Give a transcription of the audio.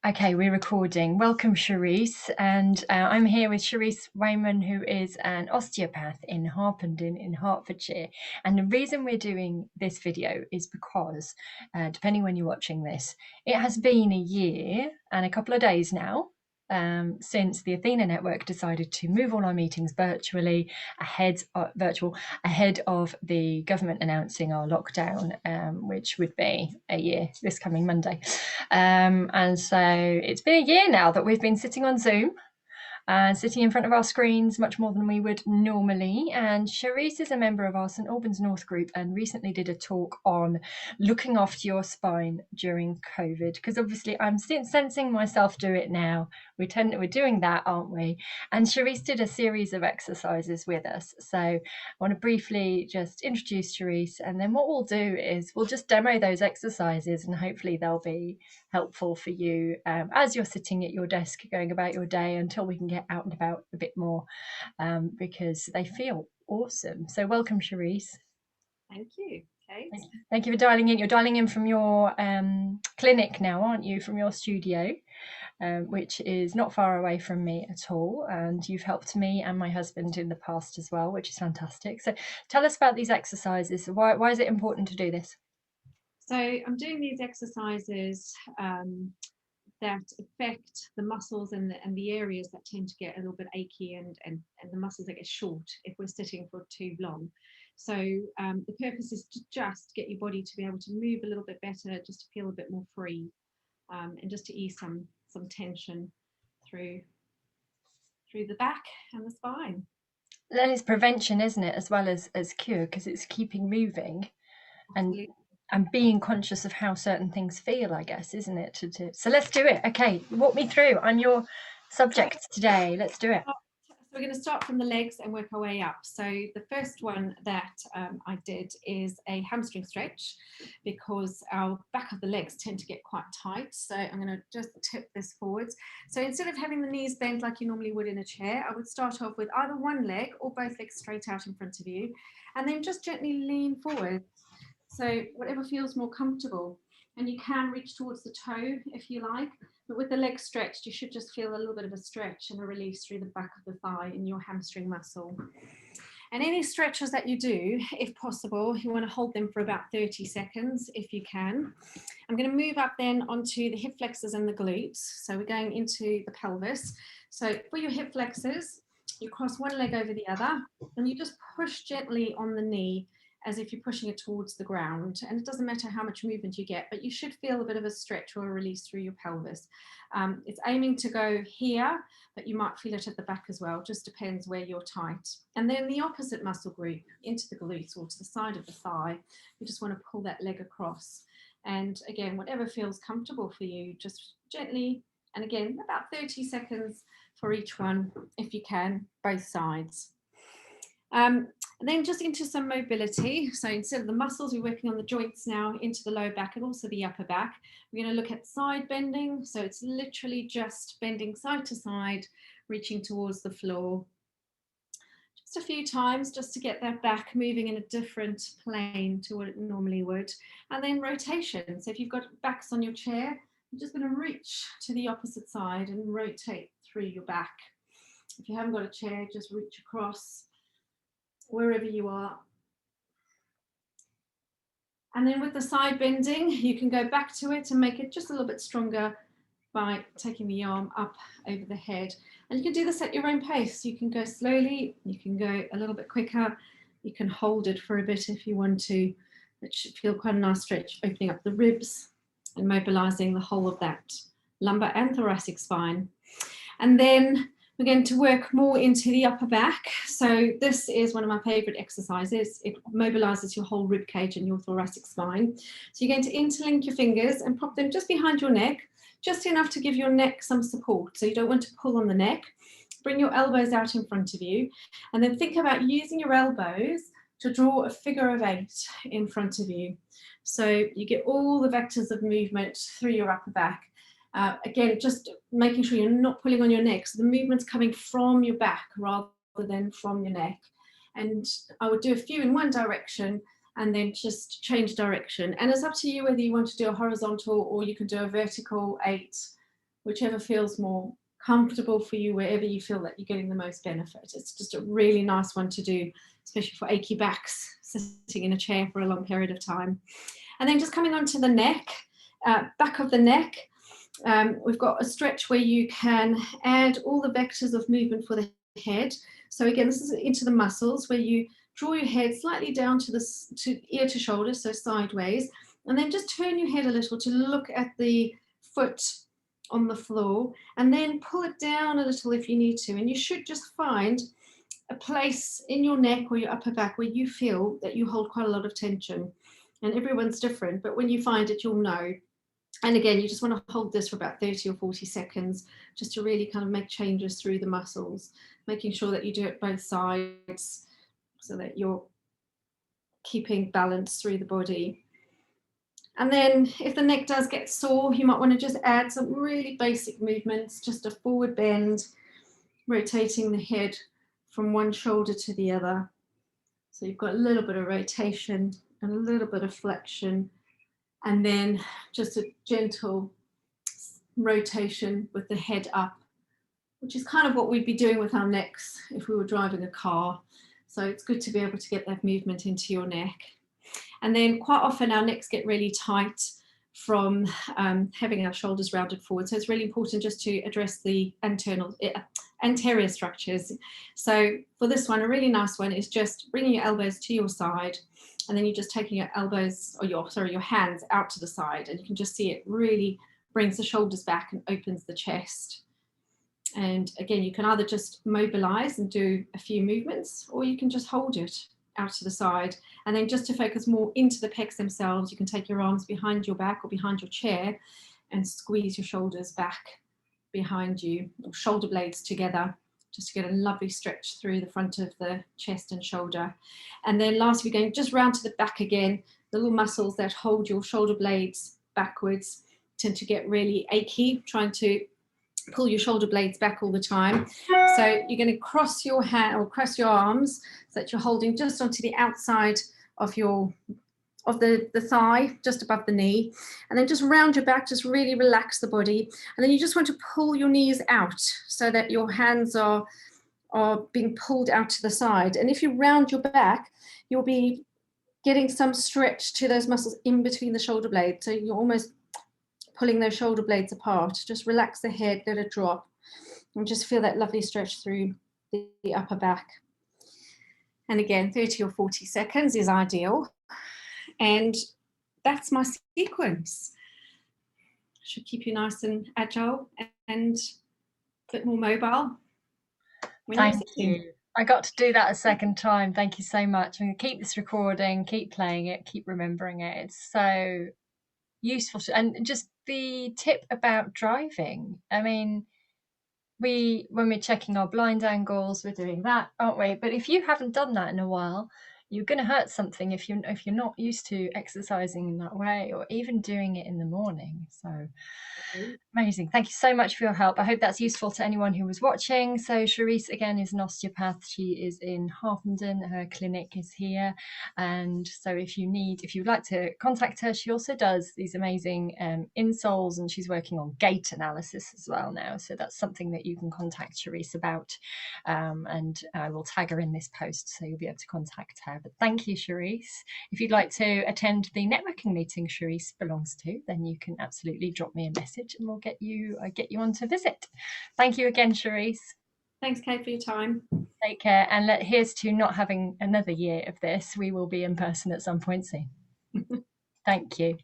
Okay, we're recording. Welcome, Sharisse. And I'm here with Sharisse Wainman, who is an osteopath in Harpenden in Hertfordshire. And the reason we're doing this video is because, depending when you're watching this, it has been a year and a couple of days now since the Athena Network decided to move all our meetings virtually ahead of the government announcing our lockdown, which would be a year this coming Monday. And so it's been a year now that we've been sitting on Zoom and sitting in front of our screens much more than we would normally. And Sharisse is a member of our St Albans North group and recently did a talk on looking after your spine during COVID, because obviously I'm sensing myself do it now. We're doing that, aren't we? And Sharisse did a series of exercises with us. So I want to briefly just introduce Sharisse, and then what we'll do is we'll just demo those exercises, and hopefully they'll be helpful for you as you're sitting at your desk going about your day until we can get out and about a bit more, because they feel awesome. So welcome, Sharisse. Thank you, Kate. Thank you for dialing in. You're dialing in from your clinic now, aren't you? From your studio, which is not far away from me at all. And you've helped me and my husband in the past as well, which is fantastic. So tell us about these exercises. Why is it important to do this? So I'm doing these exercises that affect the muscles and the areas that tend to get a little bit achy and the muscles that get short if we're sitting for too long. So the purpose is to just get your body to be able to move a little bit better, just to feel a bit more free, and just to ease some tension through the back and the spine. Then it's prevention, isn't it, as well as cure, because it's keeping moving and being conscious of how certain things feel, I guess, isn't it? So let's do it. Okay, walk me through. I'm your subject today. Let's do it. So we're going to start from the legs and work our way up. So the first one that I did is a hamstring stretch, because our back of the legs tend to get quite tight. So I'm going to just tip this forwards. So instead of having the knees bent like you normally would in a chair, I would start off with either one leg or both legs straight out in front of you, and then just gently lean forward. So whatever feels more comfortable. And you can reach towards the toe if you like, but with the legs stretched, you should just feel a little bit of a stretch and a release through the back of the thigh in your hamstring muscle. And any stretches that you do, if possible, you want to hold them for about 30 seconds if you can. I'm going to move up then onto the hip flexors and the glutes. So we're going into the pelvis. So for your hip flexors, you cross one leg over the other and you just push gently on the knee as if you're pushing it towards the ground. And it doesn't matter how much movement you get, but you should feel a bit of a stretch or a release through your pelvis. It's aiming to go here, but you might feel it at the back as well. Just depends where you're tight. And then the opposite muscle group into the glutes or to the side of the thigh. You just want to pull that leg across. And again, whatever feels comfortable for you, just gently, and again, about 30 seconds for each one, if you can, both sides. And then just into some mobility. So instead of the muscles, we're working on the joints now into the lower back and also the upper back. We're going to look at side bending. So it's literally just bending side to side, reaching towards the floor. Just a few times just to get that back moving in a different plane to what it normally would. And then rotation. So if you've got backs on your chair, you're just going to reach to the opposite side and rotate through your back. If you haven't got a chair, just reach across wherever you are. And then with the side bending, you can go back to it and make it just a little bit stronger by taking the arm up over the head. And you can do this at your own pace. You can go slowly, you can go a little bit quicker, you can hold it for a bit if you want to. It should feel quite a nice stretch, opening up the ribs and mobilizing the whole of that lumbar and thoracic spine. And then we're going to work more into the upper back. So this is one of my favorite exercises. It mobilizes your whole rib cage and your thoracic spine. So you're going to interlink your fingers and pop them just behind your neck, just enough to give your neck some support. So you don't want to pull on the neck. Bring your elbows out in front of you, and then think about using your elbows to draw a figure of 8 in front of you. So you get all the vectors of movement through your upper back. Again, just making sure you're not pulling on your neck. So the movement's coming from your back rather than from your neck. And I would do a few in one direction and then just change direction. And it's up to you whether you want to do a horizontal or you can do a vertical 8 whichever feels more comfortable for you, wherever you feel that you're getting the most benefit. It's just a really nice one to do, especially for achy backs, sitting in a chair for a long period of time. And then just coming onto the neck, back of the neck, we've got a stretch where you can add all the vectors of movement for the head. So again, this is into the muscles where you draw your head slightly down to ear to shoulder, so sideways, and then just turn your head a little to look at the foot on the floor, and then pull it down a little if you need to. And you should just find a place in your neck or your upper back where you feel that you hold quite a lot of tension. And everyone's different, but when you find it, you'll know. And again, you just want to hold this for about 30 or 40 seconds, just to really kind of make changes through the muscles, making sure that you do it both sides so that you're keeping balance through the body. And then if the neck does get sore, you might want to just add some really basic movements, just a forward bend, rotating the head from one shoulder to the other. So you've got a little bit of rotation and a little bit of flexion, and then just a gentle rotation with the head up, which is kind of what we'd be doing with our necks if we were driving a car. So it's good to be able to get that movement into your neck. And then quite often our necks get really tight from having our shoulders rounded forward. So it's really important just to address the anterior structures. So for this one, a really nice one is just bringing your elbows to your side, and then you're just taking your elbows, or your hands out to the side, and you can just see it really brings the shoulders back and opens the chest. And again, you can either just mobilize and do a few movements, or you can just hold it out to the side. And then just to focus more into the pecs themselves, you can take your arms behind your back or behind your chair and squeeze your shoulders back behind you, or shoulder blades together, just to get a lovely stretch through the front of the chest and shoulder. And then lastly, we're going just round to the back again. The little muscles that hold your shoulder blades backwards tend to get really achy, trying to pull your shoulder blades back all the time. So you're going to cross your hand or cross your arms so that you're holding just onto the outside of the thigh, just above the knee, and then just round your back, just really relax the body. And then you just want to pull your knees out so that your hands are being pulled out to the side. And if you round your back, you'll be getting some stretch to those muscles in between the shoulder blades. So you're almost pulling those shoulder blades apart. Just relax the head, let it drop, and just feel that lovely stretch through the upper back. And again, 30 or 40 seconds is ideal. And that's my sequence. Should keep you nice and agile and a bit more mobile. Thank you. I got to do that a second time. Thank you so much. I'm going to keep this recording, keep playing it, keep remembering it. It's so useful. And just the tip about driving. I mean, when we're checking our blind angles, we're doing that, aren't we? But if you haven't done that in a while, you're going to hurt something if you're not used to exercising in that way, or even doing it in the morning. So amazing. Thank you so much for your help. I hope that's useful to anyone who was watching. So Sharisse, again, is an osteopath. She is in Harpenden. Her clinic is here. And so if you'd like to contact her, she also does these amazing insoles, and she's working on gait analysis as well now. So that's something that you can contact Sharisse about. And I will tag her in this post, so you'll be able to contact her. But thank you, Sharisse. If you'd like to attend the networking meeting Sharisse belongs to, then you can absolutely drop me a message and we'll get you on to visit. Thank you again, Sharisse. Thanks, Kate, for your time. Take care, and here's to not having another year of this. We will be in person at some point soon. Thank you.